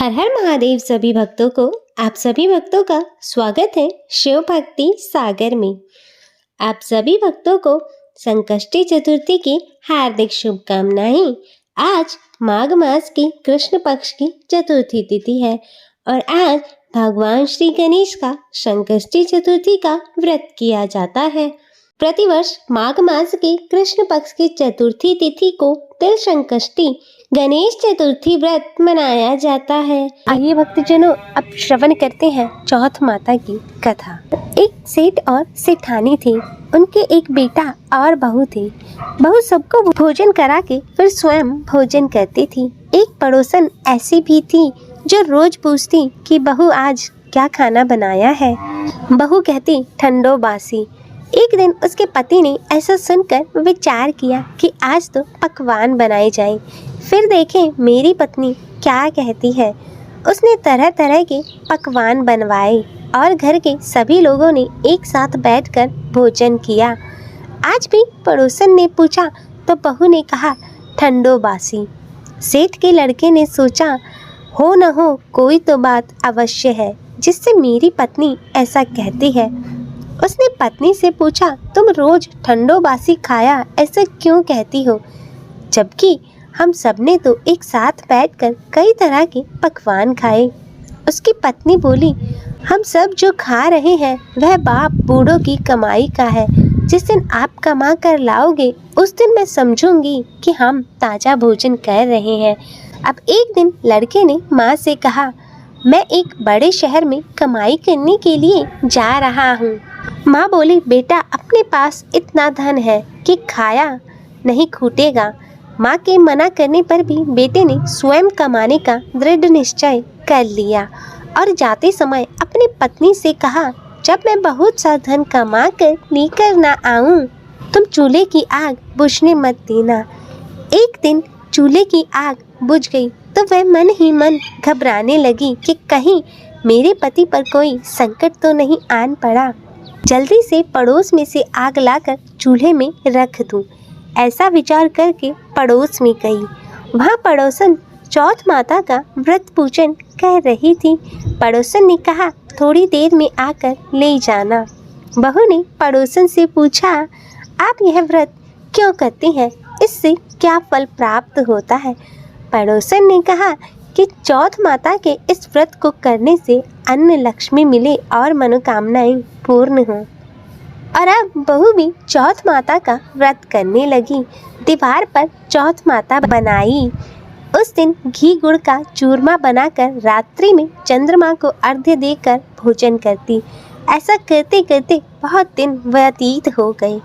हर हर महादेव सभी भक्तों को आप सभी भक्तों का स्वागत है शिव भक्ति सागर में। आप सभी भक्तों को संकष्टी चतुर्थी की हार्दिक शुभकामनाएं। आज माघ मास की कृष्ण पक्ष की चतुर्थी तिथि है और आज भगवान श्री गणेश का संकष्टी चतुर्थी का व्रत किया जाता है। प्रतिवर्ष माघ मास की कृष्ण पक्ष की चतुर्थी तिथि को तिल संकष्टी गणेश चतुर्थी व्रत मनाया जाता है। आइए भक्तजनों, अब श्रवण करते हैं चौथ माता की कथा। एक सेठ और सेठानी थे। उनके एक बेटा और बहू थे। बहू सबको भोजन करा के फिर स्वयं भोजन करती थी। एक पड़ोसन ऐसी भी थी जो रोज पूछती कि बहू आज क्या खाना बनाया है। बहू कहती ठंडो बासी। एक दिन उसके पति ने ऐसा सुनकर विचार किया कि आज तो पकवान बनाए जाए, फिर देखें मेरी पत्नी क्या कहती है। उसने तरह तरह के पकवान बनवाए और घर के सभी लोगों ने एक साथ बैठकर भोजन किया। आज भी पड़ोसन ने पूछा तो बहू ने कहा ठंडो बासी। सेठ के लड़के ने सोचा हो न हो कोई तो बात अवश्य है जिससे मेरी पत्नी ऐसा कहती है। उसने पत्नी से पूछा तुम रोज ठंडो बासी खाया ऐसा क्यों कहती हो, जबकि हम सबने तो एक साथ बैठकर कई तरह के पकवान खाए। उसकी पत्नी बोली हम सब जो खा रहे हैं वह बाप बूढ़ों की कमाई का है। जिस दिन आप कमा कर लाओगे उस दिन मैं समझूंगी कि हम ताज़ा भोजन कर रहे हैं। अब एक दिन लड़के ने माँ से कहा मैं एक बड़े शहर में कमाई करने के लिए जा रहा हूँ। माँ बोली बेटा अपने पास इतना धन है कि खाया नहीं खूटेगा। माँ के मना करने पर भी बेटे ने स्वयं कमाने का दृढ़ निश्चय कर लिया और जाते समय अपनी पत्नी से कहा जब मैं बहुत सा धन कमा कर लेकर ना आऊं तुम चूल्हे की आग बुझने मत देना। एक दिन चूल्हे की आग बुझ गई तो वह मन ही मन घबराने लगी कि कहीं मेरे पति पर कोई संकट तो नहीं आन पड़ा। जल्दी से पड़ोस में से आग लाकर चूल्हे में रख दूं। ऐसा विचार करके पड़ोस में गई। वहाँ पड़ोसन चौथ माता का व्रत पूजन कर रही थी। पड़ोसन ने कहा थोड़ी देर में आकर ले जाना। बहू ने पड़ोसन से पूछा आप यह व्रत क्यों करते हैं, इससे क्या फल प्राप्त होता है। पड़ोसन ने कहा कि चौथ माता के इस व्रत को करने से अन्न लक्ष्मी मिले और मनोकामनाएं पूर्ण हों। और अब बहू भी चौथ माता का व्रत करने लगी। दीवार पर चौथ माता बनाई। उस दिन घी गुड़ का चूरमा बनाकर रात्रि में चंद्रमा को अर्घ्य देकर भोजन करती। ऐसा करते करते बहुत दिन व्यतीत हो गए।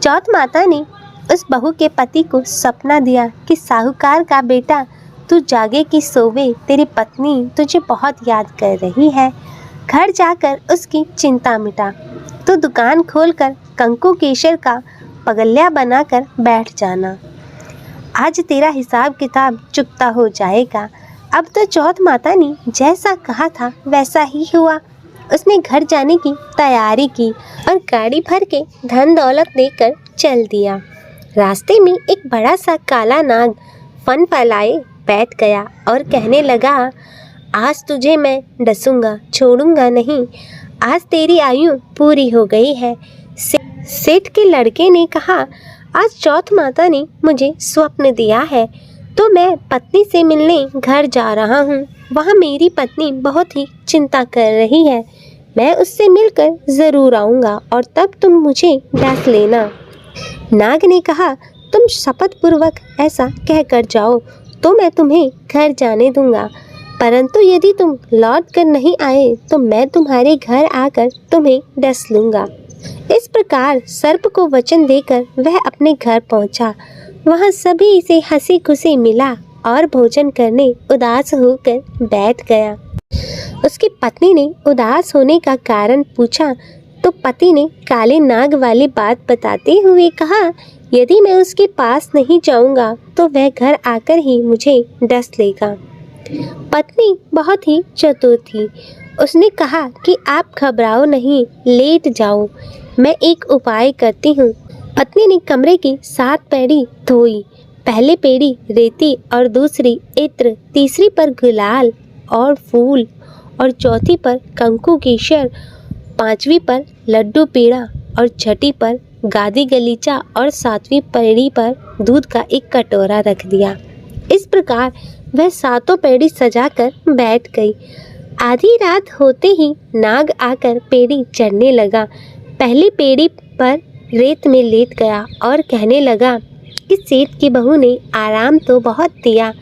चौथ माता ने उस बहू के पति को सपना दिया कि साहूकार का बेटा तू जागे कि सोवे, तेरी पत्नी तुझे बहुत याद कर रही है। घर जाकर उसकी चिंता मिटा तो दुकान खोलकर कंकु केशर का पगल्या बनाकर बैठ जाना। आज तेरा हिसाब किताब चुकता हो जाएगा। अब तो चौथ माता ने जैसा कहा था वैसा ही हुआ। उसने घर जाने की तैयारी की और गाड़ी भर के धन दौलत देकर चल दिया। रास्ते में एक बड़ा सा काला नाग फन फैलाए बैठ गया और कहने लगा आज तुझे मैं डसूंगा, छोड़ूंगा नहीं। आज तेरी आयु पूरी हो गई है। सेठ के लड़के ने कहा आज चौथ माता ने मुझे स्वप्न दिया है तो मैं पत्नी से मिलने घर जा रहा हूँ। वहाँ मेरी पत्नी बहुत ही चिंता कर रही है। मैं उससे मिलकर ज़रूर आऊँगा और तब तुम मुझे डस लेना। नाग ने कहा तुम शपथ पूर्वक ऐसा कह कर जाओ तो मैं तुम्हें घर जाने दूंगा, परंतु यदि तुम लौट कर नहीं आए तो मैं तुम्हारे घर आकर तुम्हें डस लूँगा। इस प्रकार सर्प को वचन देकर वह अपने घर पहुँचा। वहाँ सभी से हंसी खुशी मिला और भोजन करने उदास होकर बैठ गया। उसकी पत्नी ने उदास होने का कारण पूछा तो पति ने काले नाग वाली बात बताते हुए कहा यदि मैं उसके पास नहीं जाऊंगा तो वह घर आकर ही मुझे डस लेगा। पत्नी बहुत ही चतुर थी। उसने कहा कि आप घबराओ नहीं, लेट जाओ, मैं एक उपाय करती हूँ। पत्नी ने कमरे की 7 पैड़ी धोई। पहले पेड़ी रेती और दूसरी इत्र, तीसरी पर गुलाल और फूल, और चौथी पर कंकु केसर, पांचवी पर लड्डू पेड़ा और छठी पर गादी गलीचा और सातवीं पेड़ी पर दूध का एक कटोरा रख दिया। इस प्रकार वह सातों पेड़ी सजाकर बैठ गई। आधी रात होते ही नाग आकर पेड़ी चढ़ने लगा। पहली पेड़ी पर रेत में लेट गया और कहने लगा कि सेठ की बहू ने आराम तो बहुत दिया,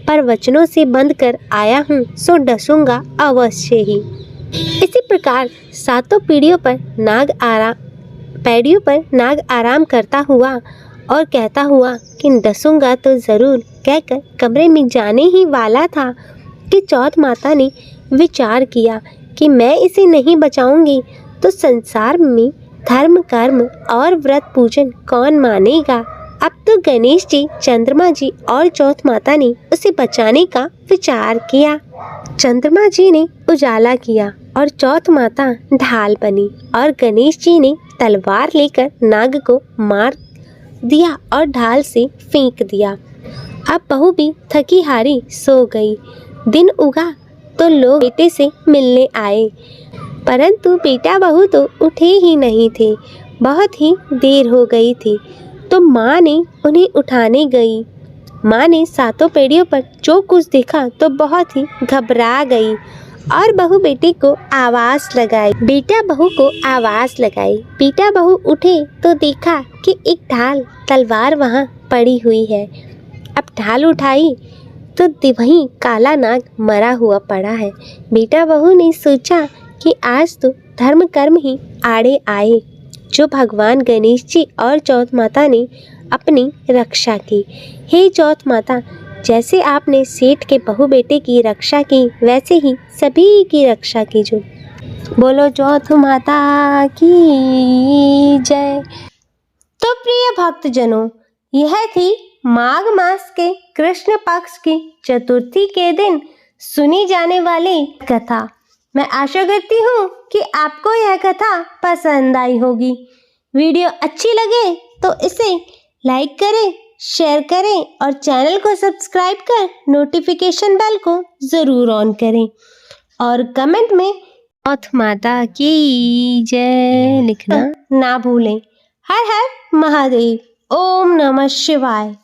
पर वचनों से बंध कर आया हूँ सो डसूंगा अवश्य ही। इसी प्रकार सातों पेड़ियों पर नाग आराम करता हुआ और कहता हुआ कि डसूंगा तो ज़रूर कहकर कमरे में जाने ही वाला था कि चौथ माता ने विचार किया कि मैं इसे नहीं बचाऊंगी तो संसार में धर्म कर्म और व्रत पूजन कौन मानेगा। अब तो गणेश जी, चंद्रमा जी और चौथ माता ने उसे बचाने का विचार किया। चंद्रमा जी ने उजाला किया और चौथ माता ढाल बनी और गणेश जी ने तलवार लेकर नाग को मार दिया और ढाल से फेंक दिया। अब बहू भी थकी हारी सो गई। दिन उगा तो लोग बेटे से मिलने आए, परंतु बेटा बहू तो उठे ही नहीं थे। बहुत ही देर हो गई थी तो माँ ने उन्हें उठाने गई। माँ ने सातों पेड़ियों पर जो कुछ देखा तो बहुत ही घबरा गई और बहू बेटे को आवाज़ लगाई। बेटा बहू को आवाज़ लगाई। बेटा बहू उठे तो देखा कि एक ढाल तलवार वहाँ पड़ी हुई है। अब ढाल उठाई तो वहीं काला नाग मरा हुआ पड़ा है। बेटा बहू ने सोचा कि आज तो धर्म कर्म ही आड़े आए, जो भगवान गणेश जी और चौथ माता ने अपनी रक्षा की। हे चौथ माता, जैसे आपने सेठ के बहू बेटे की रक्षा की, वैसे ही सभी की रक्षा कीजिए। बोलो चौथ माता की जय। तो प्रिय भक्तजनों, यह थी माघ मास के कृष्ण पक्ष की चतुर्थी के दिन सुनी जाने वाली कथा। मैं आशा करती हूँ कि आपको यह कथा पसंद आई होगी। वीडियो अच्छी लगे तो इसे लाइक करें, शेयर करें और चैनल को सब्सक्राइब कर नोटिफिकेशन बेल को ज़रूर ऑन करें और कमेंट में चौथ माता की जय लिखना ना भूलें। हर हर महादेव। ओम नमः शिवाय।